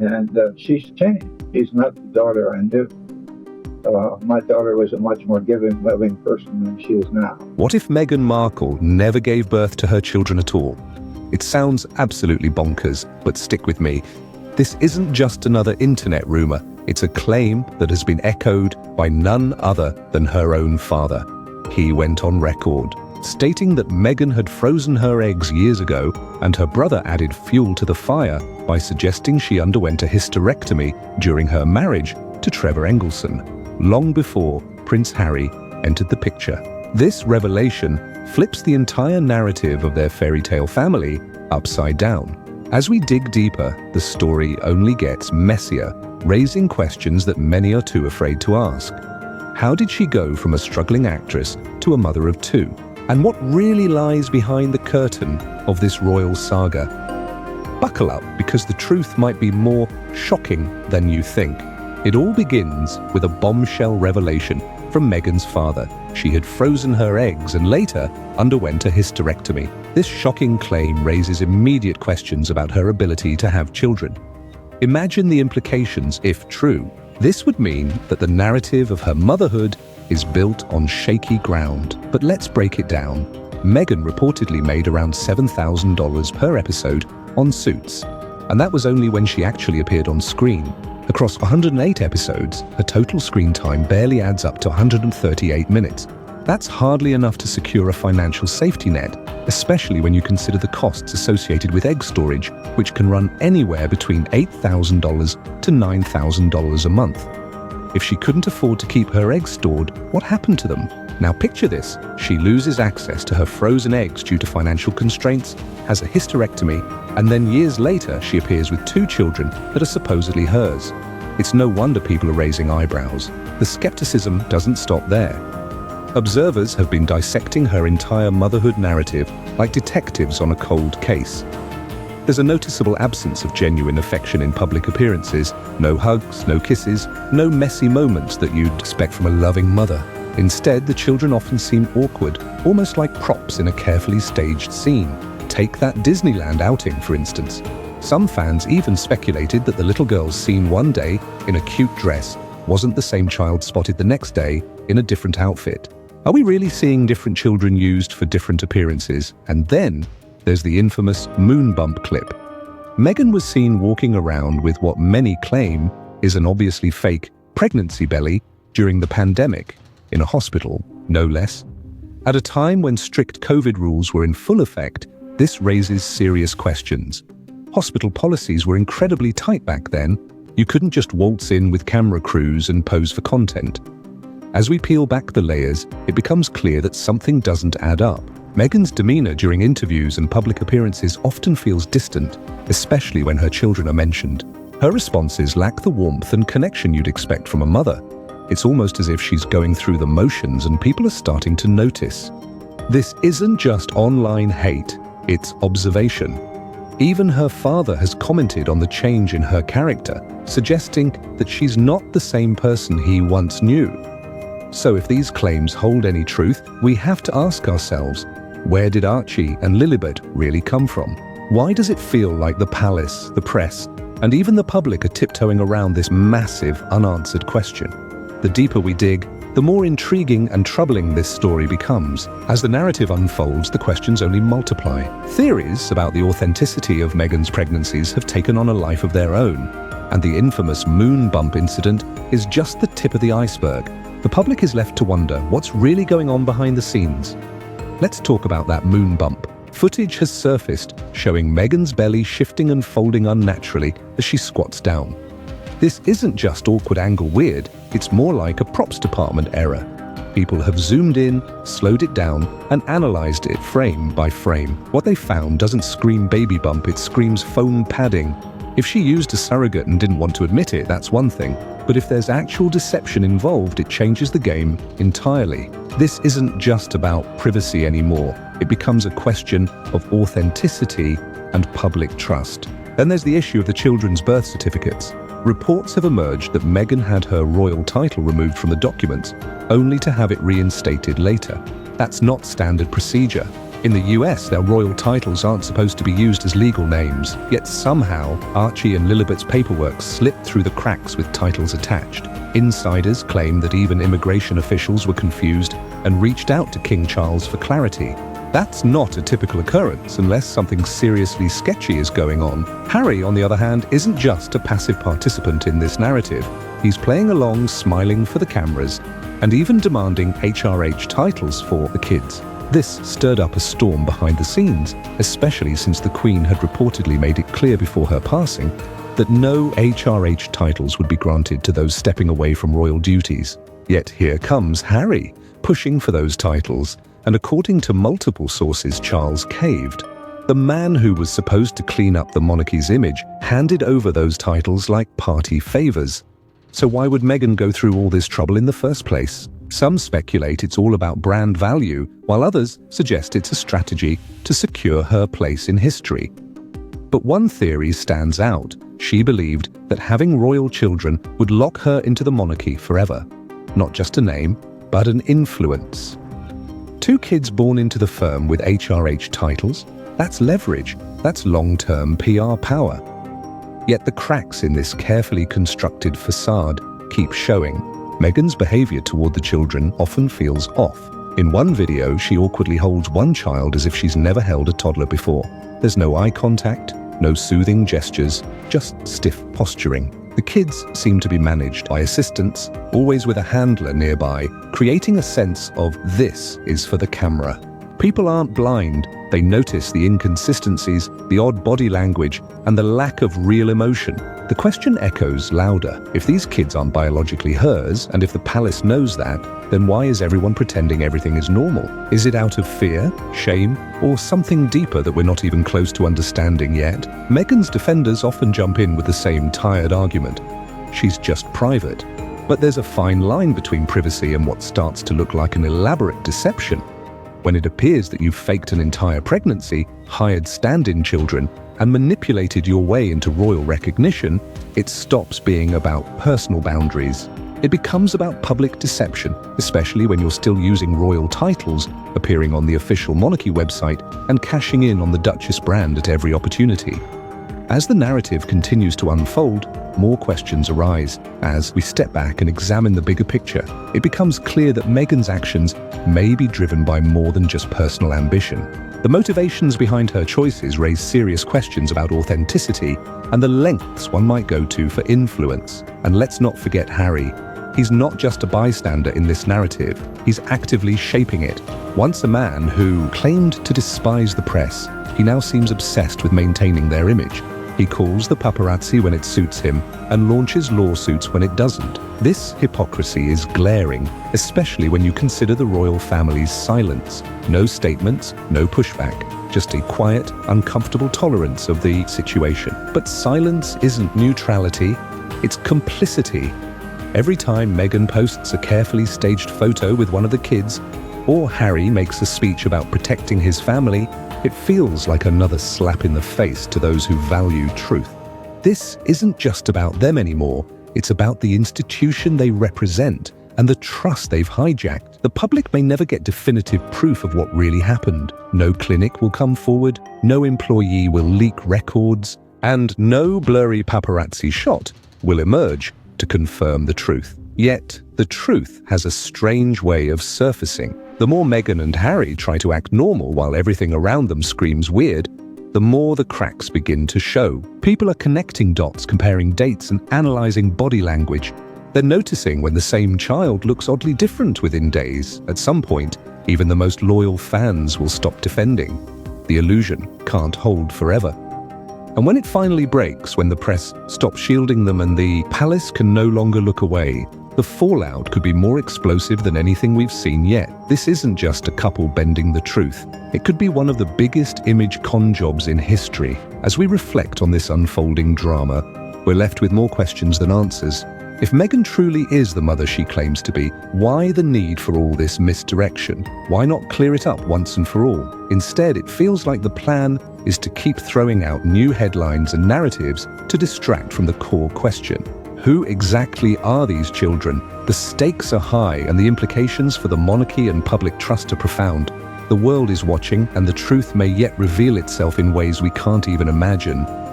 And she's changed. She's not the daughter I knew. My daughter was a much more giving, loving person than she is now. What if Meghan Markle never gave birth to her children at all? It sounds absolutely bonkers, but stick with me. This isn't just another internet rumor. It's a claim that has been echoed by none other than her own father. He went on record, stating that Meghan had frozen her eggs years ago, and her brother added fuel to the fire by suggesting she underwent a hysterectomy during her marriage to Trevor Engelson, long before Prince Harry entered the picture. This revelation flips the entire narrative of their fairy tale family upside down. As we dig deeper, the story only gets messier, raising questions that many are too afraid to ask. How did she go from a struggling actress to a mother of two? And what really lies behind the curtain of this royal saga? Buckle up, because the truth might be more shocking than you think. It all begins with a bombshell revelation from Meghan's father. She had frozen her eggs and later underwent a hysterectomy. This shocking claim raises immediate questions about her ability to have children. Imagine the implications if true. This would mean that the narrative of her motherhood is built on shaky ground. But let's break it down. Meghan reportedly made around $7,000 per episode on Suits, and that was only when she actually appeared on screen. Across 108 episodes, her total screen time barely adds up to 138 minutes. That's hardly enough to secure a financial safety net, especially when you consider the costs associated with egg storage, which can run anywhere between $8,000 to $9,000 a month. If she couldn't afford to keep her eggs stored, what happened to them? Now picture this: she loses access to her frozen eggs due to financial constraints, has a hysterectomy, and then years later she appears with two children that are supposedly hers. It's no wonder people are raising eyebrows. The skepticism doesn't stop there. Observers have been dissecting her entire motherhood narrative like detectives on a cold case. There's a noticeable absence of genuine affection in public appearances. No hugs, no kisses, no messy moments that you'd expect from a loving mother. Instead, the children often seem awkward, almost like props in a carefully staged scene. Take that Disneyland outing, for instance. Some fans even speculated that the little girl seen one day in a cute dress wasn't the same child spotted the next day in a different outfit. Are we really seeing different children used for different appearances? And then there's the infamous moon bump clip. Meghan was seen walking around with what many claim is an obviously fake pregnancy belly during the pandemic, in a hospital, no less. At a time when strict COVID rules were in full effect, this raises serious questions. Hospital policies were incredibly tight back then. You couldn't just waltz in with camera crews and pose for content. As we peel back the layers, it becomes clear that something doesn't add up. Meghan's demeanor during interviews and public appearances often feels distant, especially when her children are mentioned. Her responses lack the warmth and connection you'd expect from a mother. It's almost as if she's going through the motions and people are starting to notice. This isn't just online hate, it's observation. Even her father has commented on the change in her character, suggesting that she's not the same person he once knew. So if these claims hold any truth, we have to ask ourselves, where did Archie and Lilibet really come from? Why does it feel like the palace, the press, and even the public are tiptoeing around this massive, unanswered question? The deeper we dig, the more intriguing and troubling this story becomes. As the narrative unfolds, the questions only multiply. Theories about the authenticity of Meghan's pregnancies have taken on a life of their own, and the infamous moon bump incident is just the tip of the iceberg. The public is left to wonder what's really going on behind the scenes. Let's talk about that moon bump. Footage has surfaced showing Meghan's belly shifting and folding unnaturally as she squats down. This isn't just awkward angle weird, it's more like a props department error. People have zoomed in, slowed it down, and analyzed it frame by frame. What they found doesn't scream baby bump, it screams foam padding. If she used a surrogate and didn't want to admit it, that's one thing. But if there's actual deception involved, it changes the game entirely. This isn't just about privacy anymore. It becomes a question of authenticity and public trust. Then there's the issue of the children's birth certificates. Reports have emerged that Meghan had her royal title removed from the documents, only to have it reinstated later. That's not standard procedure. In the US, their royal titles aren't supposed to be used as legal names, yet somehow Archie and Lilibet's paperwork slipped through the cracks with titles attached. Insiders claim that even immigration officials were confused and reached out to King Charles for clarity. That's not a typical occurrence unless something seriously sketchy is going on. Harry, on the other hand, isn't just a passive participant in this narrative. He's playing along, smiling for the cameras, and even demanding HRH titles for the kids. This stirred up a storm behind the scenes, especially since the Queen had reportedly made it clear before her passing that no HRH titles would be granted to those stepping away from royal duties. Yet here comes Harry, pushing for those titles, and according to multiple sources, Charles caved. The man who was supposed to clean up the monarchy's image handed over those titles like party favors. So why would Meghan go through all this trouble in the first place? Some speculate it's all about brand value, while others suggest it's a strategy to secure her place in history. But one theory stands out. She believed that having royal children would lock her into the monarchy forever. Not just a name, but an influence. 2 kids born into the firm with HRH titles, that's leverage, that's long-term PR power. Yet the cracks in this carefully constructed facade keep showing. Meghan's behavior toward the children often feels off. In one video, she awkwardly holds one child as if she's never held a toddler before. There's no eye contact, no soothing gestures, just stiff posturing. The kids seem to be managed by assistants, always with a handler nearby, creating a sense of this is for the camera. People aren't blind. They notice the inconsistencies, the odd body language, and the lack of real emotion. The question echoes louder. If these kids aren't biologically hers, and if the palace knows that, then why is everyone pretending everything is normal? Is it out of fear, shame, or something deeper that we're not even close to understanding yet? Meghan's defenders often jump in with the same tired argument. She's just private. But there's a fine line between privacy and what starts to look like an elaborate deception. When it appears that you've faked an entire pregnancy, hired stand-in children, and manipulated your way into royal recognition, it stops being about personal boundaries. It becomes about public deception, especially when you're still using royal titles, appearing on the official monarchy website, and cashing in on the Duchess brand at every opportunity. As the narrative continues to unfold, more questions arise. As we step back and examine the bigger picture, it becomes clear that Meghan's actions may be driven by more than just personal ambition. The motivations behind her choices raise serious questions about authenticity and the lengths one might go to for influence. And let's not forget Harry. He's not just a bystander in this narrative, he's actively shaping it. Once a man who claimed to despise the press, he now seems obsessed with maintaining their image. He calls the paparazzi when it suits him and launches lawsuits when it doesn't. This hypocrisy is glaring, especially when you consider the royal family's silence. No statements, no pushback, just a quiet, uncomfortable tolerance of the situation. But silence isn't neutrality, it's complicity. Every time Meghan posts a carefully staged photo with one of the kids, or Harry makes a speech about protecting his family, it feels like another slap in the face to those who value truth. This isn't just about them anymore, it's about the institution they represent and the trust they've hijacked. The public may never get definitive proof of what really happened. No clinic will come forward, no employee will leak records, and no blurry paparazzi shot will emerge to confirm the truth. Yet, the truth has a strange way of surfacing. The more Meghan and Harry try to act normal while everything around them screams weird, the more the cracks begin to show. People are connecting dots, comparing dates and analyzing body language. They're noticing when the same child looks oddly different within days. At some point, even the most loyal fans will stop defending. The illusion can't hold forever. And when it finally breaks, when the press stops shielding them and the palace can no longer look away, the fallout could be more explosive than anything we've seen yet. This isn't just a couple bending the truth. It could be one of the biggest image con jobs in history. As we reflect on this unfolding drama, we're left with more questions than answers. If Meghan truly is the mother she claims to be, why the need for all this misdirection? Why not clear it up once and for all? Instead, it feels like the plan is to keep throwing out new headlines and narratives to distract from the core question. Who exactly are these children? The stakes are high and the implications for the monarchy and public trust are profound. The world is watching, and the truth may yet reveal itself in ways we can't even imagine.